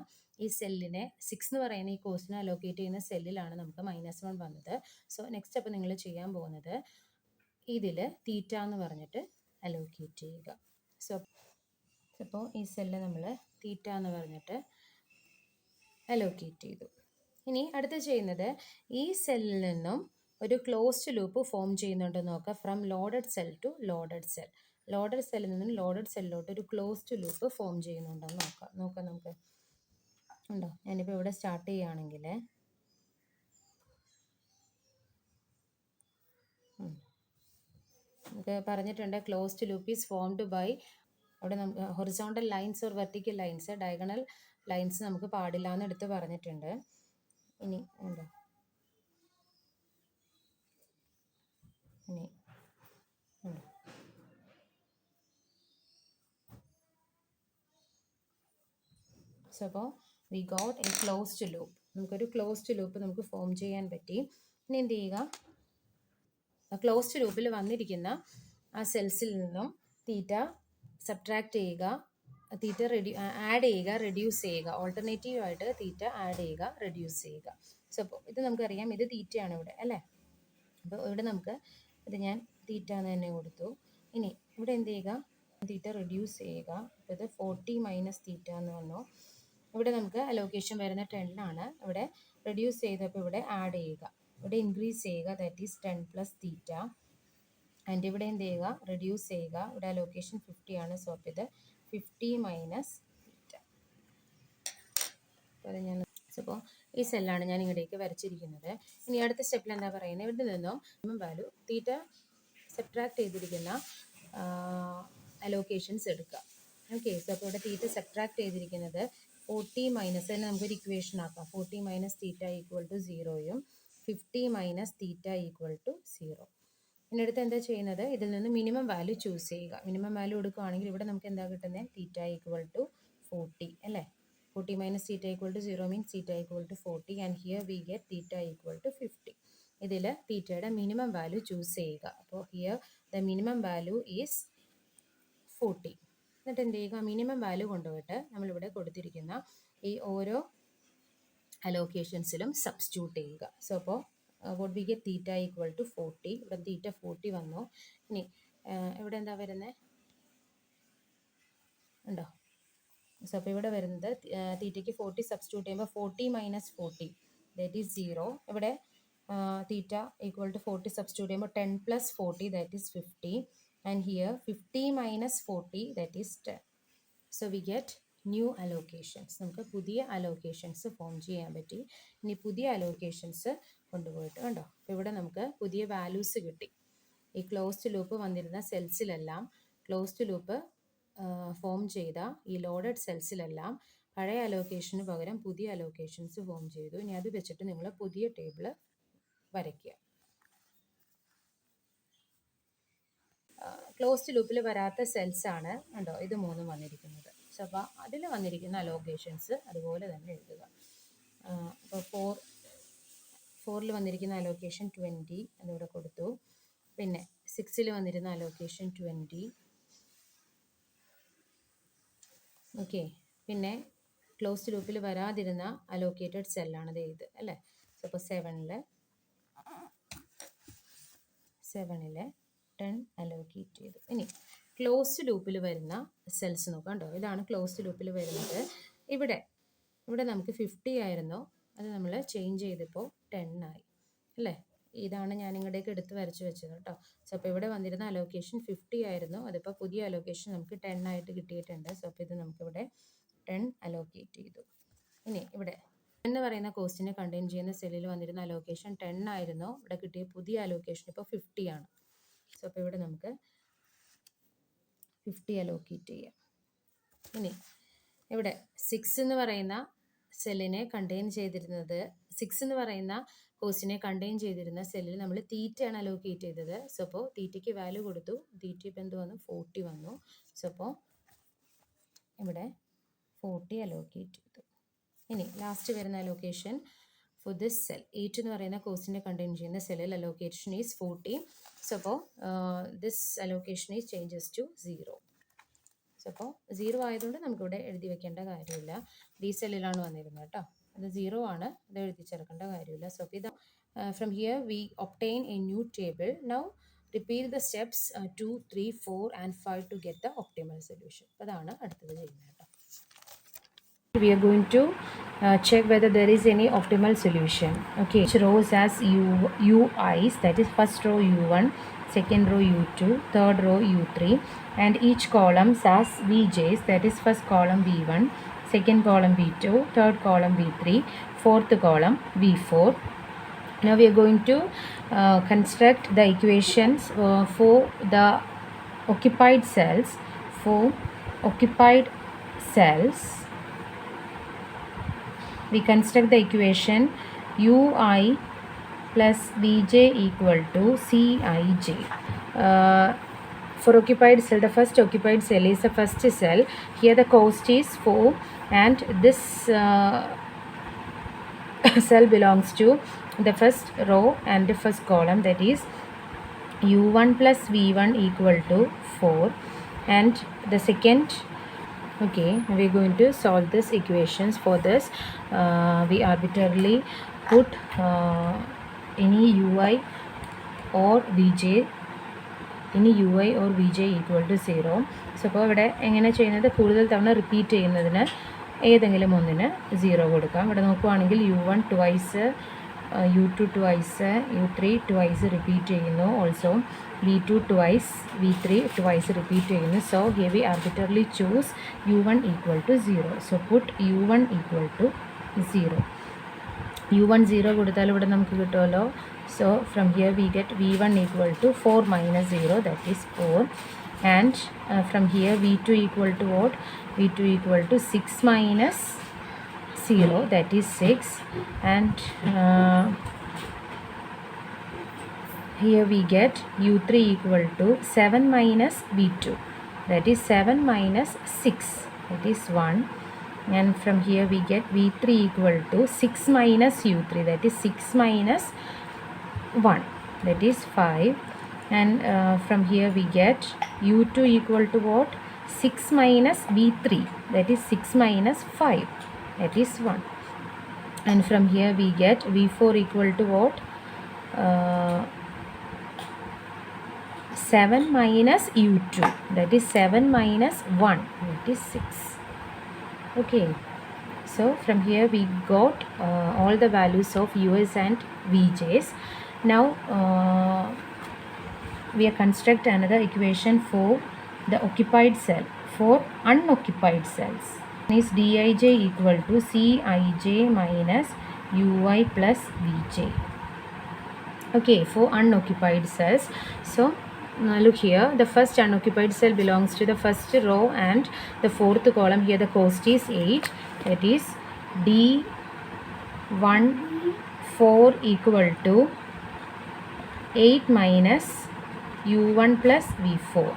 ഈ സെല്ലിനെ 6 എന്ന് പറയുന്ന ഈ കോസ്റ്റിനെ അലോക്കേറ്റ് ചെയ്യുന്ന സെല്ലിലാണ് നമുക്ക് -1 വന്നത്. സോ നെക്സ്റ്റ് അപ്പോൾ നിങ്ങൾ ചെയ്യാൻ പോകുന്നത് ഇതിൽ തീറ്റ എന്ന് പറഞ്ഞിട്ട് അലോക്കേറ്റ് ചെയ്യുക. സോ അപ്പോൾ ഈ സെല്ല് നമ്മൾ തീറ്റ എന്ന് പറഞ്ഞിട്ട് അലോക്കേറ്റ് ചെയ്തു. ഇനി അടുത്ത് ചെയ്യുന്നത് ഈ സെല്ലിൽ നിന്നും ഒരു ക്ലോസ്ഡ് ലൂപ്പ് ഫോം ചെയ്യുന്നുണ്ടെന്ന് നോക്കുക. From loaded cell to loaded cell. Loaded സെല്ലിൽ നിന്നും ലോഡഡ് സെല്ലിലോട്ട് ഒരു ക്ലോസ്ഡ് ലൂപ്പ് ഫോം ചെയ്യുന്നുണ്ടെന്ന് നോക്കാം നമുക്ക് ഉണ്ടോ. ഞാനിപ്പോൾ ഇവിടെ സ്റ്റാർട്ട് ചെയ്യുകയാണെങ്കിൽ നമുക്ക് പറഞ്ഞിട്ടുണ്ട് closed loop is formed by, അവിടെ നമുക്ക് horizontal lines or vertical lines, diagonal lines നമുക്ക് പാടില്ല എന്ന് എടുത്ത് പറഞ്ഞിട്ടുണ്ട്. ഇനി ഉണ്ടോ സോ അപ്പോൾ we got a closed loop. നമുക്കൊരു ക്ലോസ്ഡ് ലൂപ്പ് നമുക്ക് ഫോം ചെയ്യാൻ പറ്റി. ഇനി എന്ത് ചെയ്യുക? ക്ലോസ്ഡ് ലൂപ്പിൽ വന്നിരിക്കുന്ന ആ സെൽസിൽ നിന്നും തീറ്റ സബ്ട്രാക്ട് ചെയ്യുക, തീറ്റ ആഡ് ചെയ്യുക, റെഡ്യൂസ് ചെയ്യുക. ഓൾട്ടർനേറ്റീവായിട്ട് തീറ്റ ആഡ് ചെയ്യുക, റെഡ്യൂസ് ചെയ്യുക. സോ അപ്പോൾ ഇത് നമുക്കറിയാം, ഇത് തീറ്റയാണ് ഇവിടെ അല്ലേ. അപ്പോൾ ഇവിടെ നമുക്ക് ഇത് ഞാൻ തീറ്റ എന്ന് തന്നെ കൊടുത്തു. ഇനി ഇവിടെ എന്ത് ചെയ്യുക? തീറ്റ റെഡ്യൂസ് ചെയ്യുക. അപ്പോൾ ഇത് 40 മൈനസ് തീറ്റ എന്ന് വന്നു. ഇവിടെ നമുക്ക് അലോക്കേഷൻ വരുന്ന 10 ആണ്. ഇവിടെ റെഡ്യൂസ് ചെയ്തപ്പോൾ ഇവിടെ ആഡ് ചെയ്യുക, ഇവിടെ ഇൻക്രീസ് ചെയ്യുക, that is 10 plus theta. And ഇവിടെ എന്ത് ചെയ്യുക, റെഡ്യൂസ് ചെയ്യുക, ഇവിടെ അലോക്കേഷൻ 50 ആണ്. സോ അപ്പോൾ ഇത് 50 മൈനസ് തീറ്റ. അപ്പോൾ ഈ സെല്ലാണ് ഞാൻ ഇങ്ങോട്ടേക്ക് വരച്ചിരിക്കുന്നത്. ഇനി അടുത്ത സ്റ്റെപ്പിൽ എന്താ പറയുന്നത്, ഇവിടെ നിന്നും മിനിമം വാല്യൂ തീറ്റ സബ്ട്രാക്ട് ചെയ്തിരിക്കുന്ന അലോക്കേഷൻസ് എടുക്കുക. ഓക്കെ, സോ അപ്പോൾ ഇവിടെ തീറ്റ സബ്ട്രാക്ട് ചെയ്തിരിക്കുന്നത് 40 മൈനസ് തന്നെ നമുക്കൊരു ഇക്വേഷൻ ആക്കാം. 40 മൈനസ് തീറ്റ ഈക്വൽ ടു 0യും 50 മൈനസ് തീറ്റ ഈക്വൽ ടു 0. ഇനി അടുത്ത് എന്താ ചെയ്യുന്നത്, ഇതിൽ നിന്ന് മിനിമം വാല്യൂ ചൂസ് ചെയ്യുക. മിനിമം വാല്യൂ എടുക്കുകയാണെങ്കിൽ ഇവിടെ നമുക്ക് എന്താ കിട്ടുന്നത്, തീറ്റ ഈക്വൽ ടു 40 അല്ലേ. 40 minus theta equal to 0 means theta equal to 40, and here we get theta equal to 50. ഇതിൽ തീറ്റയുടെ മിനിമം വാല്യൂ ചൂസ് ചെയ്യുക. അപ്പോൾ here the minimum value is 40. എന്നിട്ട് എന്ത് ചെയ്യുക, മിനിമം വാല്യൂ കൊണ്ടുപോയിട്ട് നമ്മളിവിടെ കൊടുത്തിരിക്കുന്ന ഈ ഓരോ അലോക്കേഷൻസിലും സബ്സ്റ്റിറ്റ്യൂട്ട് ചെയ്യുക. സോ അപ്പോൾ what we get theta equal to 40. ഇവിടെ തീറ്റ 40 വന്നു. ഇനി ഇവിടെ എന്താ വരുന്നത് ഉണ്ടോ. സോ അപ്പോൾ ഇവിടെ വരുന്നത് തീറ്റയ്ക്ക് 40 സബ്സ്റ്റിറ്റ്യൂട്ട് ചെയ്യുമ്പോൾ 40 മൈനസ് 40 ദാറ്റ് ഈസ് 0. ഇവിടെ തീറ്റ ഈക്വൽ ടു 40 സബ്സ്റ്റിറ്റ്യൂട്ട് ചെയ്യുമ്പോൾ 10 plus 40 that is 50. And here 50 minus 40 that is 10. So we get new allocations. നമുക്ക് പുതിയ അലോക്കേഷൻസ് ഫോം ചെയ്യാൻ പറ്റി. ഇനി പുതിയ അലോക്കേഷൻസ് കൊണ്ടുപോയിട്ട് കണ്ടോ, അപ്പോൾ ഇവിടെ നമുക്ക് പുതിയ വാല്യൂസ് കിട്ടി. ഈ ക്ലോസ്ഡ് ലൂപ്പ് വന്നിരുന്ന സെൽസിലെല്ലാം ക്ലോസ്ഡ് ലൂപ്പ് ഫോം ചെയ്ത ഈ ലോഡഡ് സെൽസിലെല്ലാം പഴയ അലോക്കേഷന് പകരം പുതിയ അലോക്കേഷൻസ് ഫോം ചെയ്തു. ഇനി അത് വെച്ചിട്ട് നിങ്ങൾ പുതിയ ടേബിൾ വരയ്ക്കുക. ക്ലോസ്ഡ് ലൂപ്പിൽ വരാത്ത സെൽസ് ആണ് ഉണ്ടോ ഇത് മൂന്നും വന്നിരിക്കുന്നത്. സോ അപ്പോൾ അതിൽ വന്നിരിക്കുന്ന അലോക്കേഷൻസ് അതുപോലെ തന്നെ എഴുതുക. അപ്പോൾ 4ൽ വന്നിരിക്കുന്ന അലോക്കേഷൻ 20 അതിവിടെ കൊടുത്തു. പിന്നെ 6ൽ വന്നിരുന്ന അലോക്കേഷൻ 20. ഓക്കെ, പിന്നെ ക്ലോസ്ഡ് ലൂപ്പിൽ വരാതിരുന്ന അലോക്കേറ്റഡ് സെല്ലാണത് ഇത് അല്ലേ. സോ അപ്പോൾ 7ൽ 10 അലോക്കേറ്റ് ചെയ്തു. ഇനി ക്ലോസ്ഡ് ലൂപ്പിൽ വരുന്ന സെൽസ് നോക്കാം കേട്ടോ. ഇതാണ് ക്ലോസ്ഡ് ലൂപ്പിൽ വരുന്നത്. ഇവിടെ നമുക്ക് 50 ആയിരുന്നു, അത് നമ്മൾ ചേഞ്ച് ചെയ്തപ്പോൾ 10 ആയി അല്ലേ. ഇതാണ് ഞാൻ ഇങ്ങോട്ടേക്ക് എടുത്ത് വരച്ച് വെച്ചത് കേട്ടോ. സോ അപ്പോൾ ഇവിടെ വന്നിരുന്ന അലോക്കേഷൻ 50 ആയിരുന്നു, അതിപ്പോൾ പുതിയ അലോക്കേഷൻ നമുക്ക് 10 ആയിട്ട് കിട്ടിയിട്ടുണ്ട്. സോ അപ്പോൾ ഇത് നമുക്കിവിടെ 10 അലോക്കേറ്റ് ചെയ്തു. ഇനി ഇവിടെ എന്ന് പറയുന്ന കോസ്റ്റിനെ കണ്ടെയ്ൻ ചെയ്യുന്ന സെല്ലിൽ വന്നിരുന്ന അലോക്കേഷൻ 10 ആയിരുന്നു, ഇവിടെ കിട്ടിയ പുതിയ അലോക്കേഷൻ ഇപ്പോൾ 50 ആണ്. സോ അപ്പോൾ ഇവിടെ നമുക്ക് 50 അലോക്കേറ്റ് ചെയ്യാം. ഇനി ഇവിടെ 6 എന്ന് പറയുന്ന സെല്ലിനെ കണ്ടെയ്ൻ ചെയ്തിരുന്നത് 6 എന്ന് പറയുന്ന കോസ്റ്റിനെ കണ്ടെയ്ൻ ചെയ്തിരുന്ന സെല്ലിൽ നമ്മൾ തീറ്റയാണ് അലോക്കേറ്റ് ചെയ്തത്. സോ അപ്പോൾ തീറ്റയ്ക്ക് വാല്യൂ കൊടുത്തു. തീറ്റ ഇപ്പം എന്ത് വന്നു, 40 വന്നു. സോ അപ്പോൾ ഇവിടെ 40 അലോക്കേറ്റ് ചെയ്തു. ഇനി ലാസ്റ്റ് വരുന്ന അലോക്കേഷൻ ഫോർ ദിസ് സെൽ 8 എന്ന് പറയുന്ന കോസ്റ്റിനെ കണ്ടെയ്ൻ ചെയ്യുന്ന സെല്ലിൽ അലോക്കേഷൻ ഈസ് 40. സോ അപ്പോൾ this allocation is changes to 0. So അപ്പോൾ 0 ആയതുകൊണ്ട് നമുക്കിവിടെ എഴുതി വെക്കേണ്ട കാര്യമില്ല. ഡി സെല്ലിലാണ് വന്നിരുന്നത് കേട്ടോ. അത് 0 ആണ്, അത് എഴുതി ചേർക്കേണ്ട കാര്യമില്ല. സോ ഇത് from here V obtain a new table. Now repeat the steps 2, 3, 4 and 5 to get the optimal solution. അതാണ് അടുത്തത് ചെയ്യുന്നത് കേട്ടോ. We are going to check whether there is any optimal solution. Okay, each rows has ui's, that is first row u1, second row u2, third row u3, and each column has vj's, that is first column v1, second column v2, third column v3, fourth column v4. Now we are going to construct the equations for the occupied cells. For occupied cells, we construct the equation ui plus vj equal to cij. For occupied cell, the first occupied cell is the first cell. Here the cost is 4 and this cell belongs to the first row and the first column, that is u1 plus v1 equal to 4, and the second. Okay, we are going to solve this equations. For this we arbitrarily put any ui or vj ഇനി U I or V J equal to 0. So അപ്പോൾ ഇവിടെ എങ്ങനെ ചെയ്യുന്നത്, കൂടുതൽ തവണ repeat ചെയ്യുന്നതിന് ഏതെങ്കിലും ഒന്നിന് 0 കൊടുക്കാം. ഇവിടെ നോക്കുവാണെങ്കിൽ U1 twice, U2 twice, U3 twice repeat ചെയ്യുന്നു. Also V2 twice, V3 twice repeat ചെയ്യുന്നു. So here we arbitrarily choose U1 equal to 0. So put U1 equal to 0. U1 0 കൊടുത്താൽ ഇവിടെ നമുക്ക് കിട്ടുമല്ലോ. So from here we get V1 equal to 4 minus 0, that is 4. And from here V2 equal to what? V2 equal to 6 minus 0, that is 6. And here we get U3 equal to 7 minus V2, that is 7 minus 6, that is 1. And from here we get V3 equal to 6 minus U3, that is 6 minus 1, that is 5. And from here we get U2 equal to what? 6 minus V3, that is 6 minus 5, that is 1. And from here we get V4 equal to what? 7 minus U2, that is 7 minus 1, that is 6. Okay, so from here we got all the values of US and VJs. Now we are construct another equation for the occupied cell for unoccupied cells. Is Dij equal to Cij minus Ui plus Vj. Okay, for unoccupied cells. So look here, the first unoccupied cell belongs to the first row and the fourth column. Here the cost is 8, that is D14 equal to 8 minus U1 plus V4,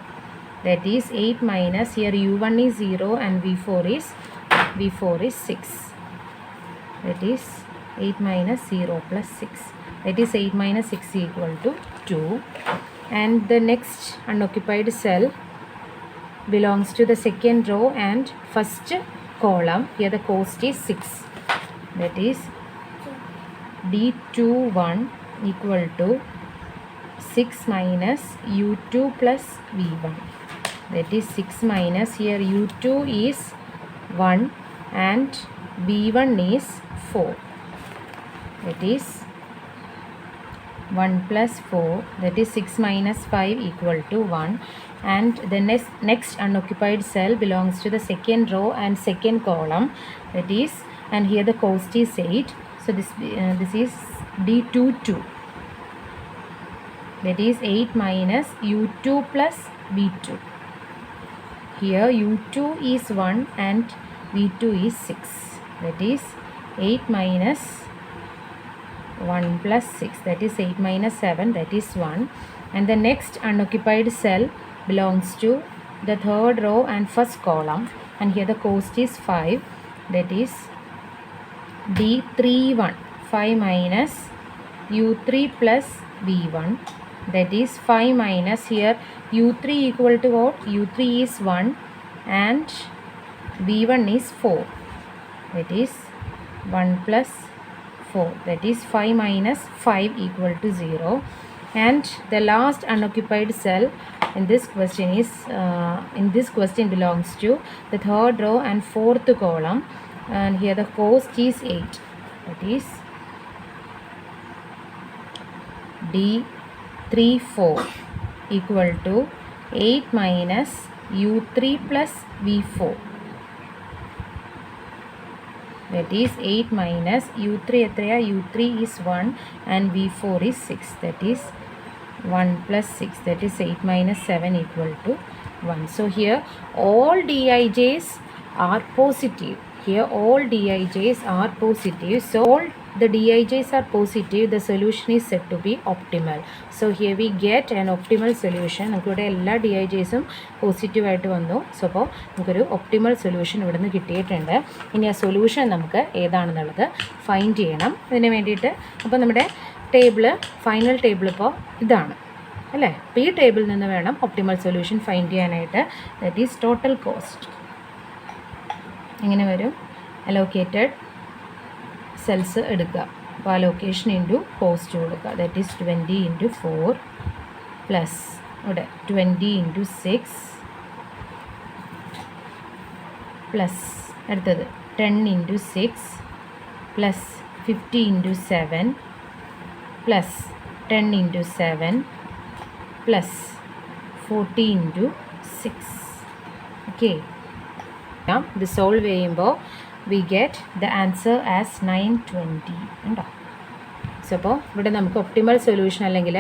that is 8 minus, here U1 is 0 and V4 is 6, that is 8 minus 0 plus 6, that is 8 minus 6 equal to 2. And the next unoccupied cell belongs to the second row and first column. Here the cost is 6, that is D21 equal to 6 minus U2 plus V1, that is 6 minus, here U2 is 1 and V1 is 4, that is 1 plus 4, that is 6 minus 5 equal to 1. And the next unoccupied cell belongs to the second row and second column, that is, and here the cost is 8, so this is D22, that is 8 minus U2 plus V2. Here U2 is 1 and V2 is 6, that is 8 minus 1 plus 6, that is 8 minus 7, that is 1. And the next unoccupied cell belongs to the third row and first column, and here the cost is 5, that is D31, 5 minus U3 plus V1, that is 5 minus, here U3 equal to what? U3 is 1 and V1 is 4, that is 1 plus 4, that is 5 minus 5 equal to 0. And the last unoccupied cell in this question is belongs to the third row and fourth column, and here the cost is 8, that is D34 equal to 8 minus U3 plus V4, that is 8 minus U3 U3 is 1 and V4 is 6, that is 1 plus 6, that is 8 minus 7 equal to 1. So here all Dij's are positive. Here all Dij's are positive. So all the Dij's are positive. The solution is said to be optimal. So here we get an optimal solution. നമുക്കിവിടെ എല്ലാ Dij'സും positive ആയിട്ട് വന്നു. So അപ്പോൾ നമുക്കൊരു optimal solution ഇവിടെ നിന്ന് കിട്ടിയിട്ടുണ്ട്. ഇനി ആ സൊല്യൂഷൻ നമുക്ക് ഏതാണെന്നുള്ളത് ഫൈൻഡ് ചെയ്യണം. ഇതിന് വേണ്ടിയിട്ട് അപ്പോൾ നമ്മുടെ ഫൈനൽ ടേബിൾ ഇപ്പോൾ ഇതാണ് അല്ലേ. അപ്പോൾ ഈ ടേബിളിൽ നിന്ന് വേണം ഒപ്റ്റിമൽ സൊല്യൂഷൻ ഫൈൻഡ് ചെയ്യാനായിട്ട്. ദാറ്റ് ഈസ് ടോട്ടൽ കോസ്റ്റ് എങ്ങനെ വരും? അലോക്കേറ്റഡ് സെൽസ് എടുക്കുക. അപ്പോൾ അലോക്കേഷൻ ഇൻറ്റു കോസ്റ്റ് കൊടുക്കുക. ദാറ്റ് ഈസ് 20 × 4 പ്ലസ് ഇവിടെ 20 × 6 പ്ലസ് അടുത്തത് 10 × 6 പ്ലസ് 50 × 7 പ്ലസ് 10 × 7 പ്ലസ് 40 × 6. ഓക്കെ, ഇത് സോൾവ് ചെയ്യുമ്പോൾ we get the answer as 920 ഉണ്ടോ. സോ അപ്പോൾ ഇവിടെ നമുക്ക് ഒപ്റ്റിമൽ സൊല്യൂഷൻ അല്ലെങ്കിൽ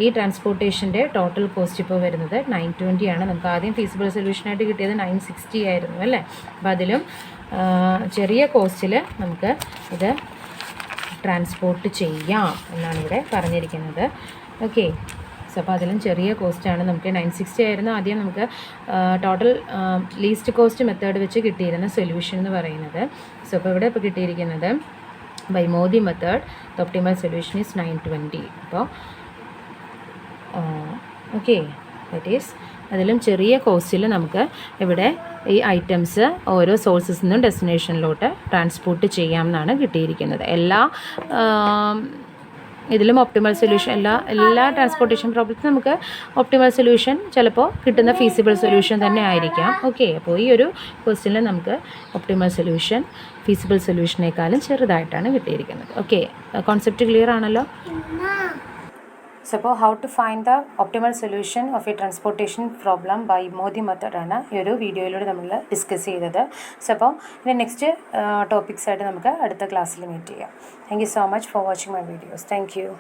ഈ ട്രാൻസ്പോർട്ടേഷൻ്റെ ടോട്ടൽ കോസ്റ്റ് ഇപ്പോൾ വരുന്നത് 920 ആണ്. നമുക്ക് ആദ്യം ഫീസിബിൾ സൊല്യൂഷനായിട്ട് കിട്ടിയത് 960 ആയിരുന്നു അല്ലേ. അപ്പോൾ അതിലും ചെറിയ കോസ്റ്റിൽ നമുക്ക് ഇത് ട്രാൻസ്പോർട്ട് ചെയ്യാം എന്നാണ് ഇവിടെ പറഞ്ഞിരിക്കുന്നത്. ഓക്കെ, സോ അപ്പോൾ അതിലും ചെറിയ കോസ്റ്റാണ്. നമുക്ക് 960 ആയിരുന്നു ആദ്യം നമുക്ക് ടോട്ടൽ ലീസ്റ്റ് കോസ്റ്റ് മെത്തേഡ് വെച്ച് കിട്ടിയിരുന്ന സൊല്യൂഷൻ എന്ന് പറയുന്നത്. സോ അപ്പോൾ ഇവിടെ ഇപ്പോൾ കിട്ടിയിരിക്കുന്നത് by MODI method the optimal solution is 920. അപ്പോൾ ഓക്കെ, ദാറ്റ് ഈസ് അതിലും ചെറിയ കോസ്റ്റിൽ നമുക്ക് ഇവിടെ ഈ ഐറ്റംസ് ഓരോ സോഴ്സസിൽ നിന്നും ഡെസ്റ്റിനേഷനിലോട്ട് ട്രാൻസ്പോർട്ട് ചെയ്യാം എന്നാണ് കിട്ടിയിരിക്കുന്നത്. ഇതിലും ഒപ്റ്റിമൽ സൊല്യൂഷൻ എല്ലാ ട്രാൻസ്പോർട്ടേഷൻ പ്രോബ്ലത്തിനും നമുക്ക് ഒപ്റ്റിമൽ സൊല്യൂഷൻ ചിലപ്പോൾ കിട്ടുന്ന ഫീസിബിൾ സൊല്യൂഷൻ തന്നെ ആയിരിക്കാം. ഓക്കെ, അപ്പോൾ ഈ ഒരു ക്വസ്റ്റ്യനിൽ നമുക്ക് ഒപ്റ്റിമൽ സൊല്യൂഷൻ ഫീസിബിൾ സൊല്യൂഷനേക്കാളും ചെറുതായിട്ടാണ് കിട്ടിയിരിക്കുന്നത്. ഓക്കെ, കോൺസെപ്റ്റ് ക്ലിയർ ആണല്ലോ. So അപ്പോൾ how to find the optimal solution of a transportation problem by Modi method ആണ് ഈ ഒരു വീഡിയോയിലൂടെ നമ്മൾ ഡിസ്കസ് ചെയ്തത്. സോ അപ്പോൾ ഇനി നെക്സ്റ്റ് ടോപ്പിക്സ് ആയിട്ട് നമുക്ക് അടുത്ത ക്ലാസ്സിൽ മീറ്റ് ചെയ്യാം. Thank you so much for watching my videos. Thank you.